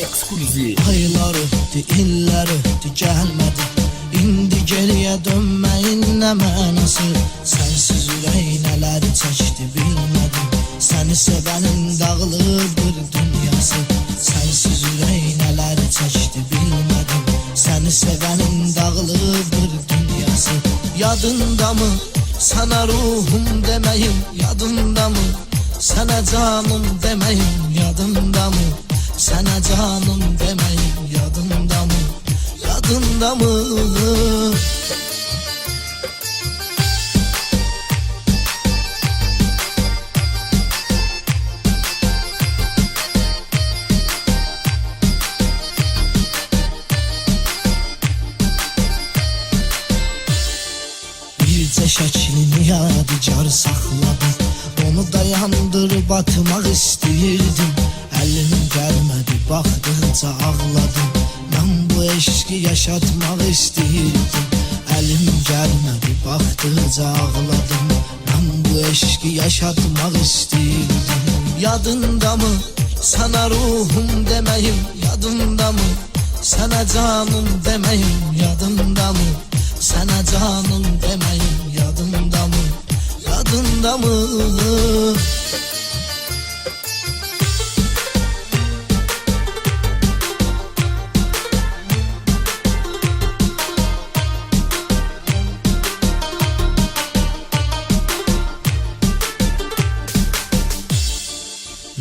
Ekskluziv. Aylar ötdü, illər ötdü, gəlmədi. İndi geriyə dönməyin nə mənası? Sənsiz ürək nələr çəkdi bilmədim. Səni sevənin dağılıdır dünyası. Sənsiz ürək nələr çəkdi bilmədim. Səni sevənin dağılıdır dünyası. Yadındamı sana ruhum deməyim, yadındamı sana canım deməyim, yadındamı sana canım deməyim, yadındamı, yadındamı? Bircə şəklini yadigar saxladım. Onu dayandırıb atmaq istəyirdim. Əlim gəlmədi, baxdıqca ağladım. Mən bu eşqi yaşatmaq istəyirdim. Əlim gəlmədi, baxdıqca ağladım. Mən bu eşqi yaşatmaq istəyirdim. Yadındamı sana ruhum deməyim, yadındamı sana canım deməyim, yadındamı sana canım deməyim, yadındamı, yadındamı?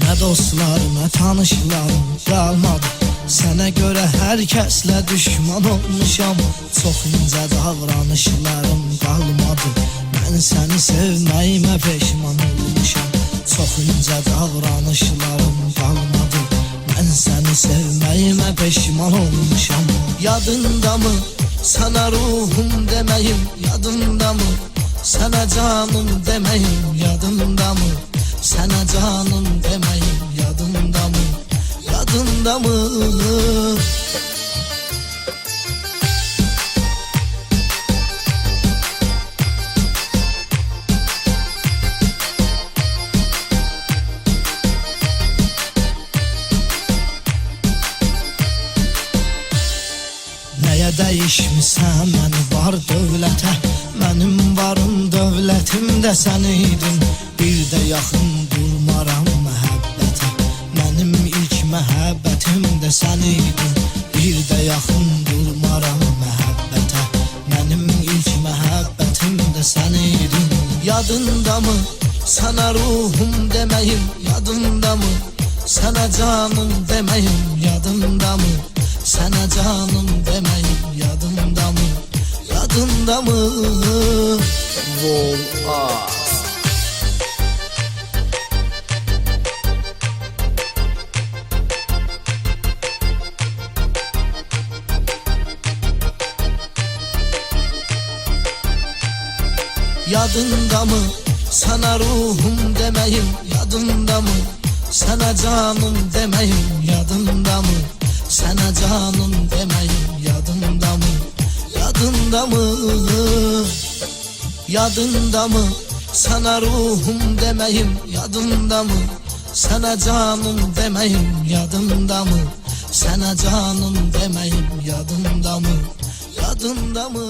Nə dostlar, nə tanışlarım qalmadı. Sənə görə hər kəslə düşman olmuşam. Çox incə davranışlarım qalmadı. Mən səni sevməyimə peşman olmuşam. Çox incə davranışlarım qalmadı. Mən səni sevməyimə peşman olmuşam. Yadındamı sana ruhum deməyim, yadındamı sana canım deməyim, yadındamı sana canım deməyim, yadındamı, yadındamı? Nəyə dəyişmisən məni var dövlətə? Mənim varım dövlətim də sən idin. Bir də yaxın durmaram məhəbbətə. Mənim ilk məhəbbətim də sən idin. Bir də yaxın durmaram məhəbbətə. Mənim ilk məhəbbətim də sən idin. Yadındamı sana ruhum deməyim, yadındamı sana canım deməyim, yadındamı sana canım deməyim, yadındamı, yadındamı? Vol-Az. Yadındamı sana ruhum deməyim, yadındamı sana canım deməyim, yadındamı sana canım deməyim, yadındamı, yadındamı? Yadındamı sana ruhum deməyim, yadındamı sana canım deməyim, yadındamı sana canım deməyim, yadındamı, yadındamı?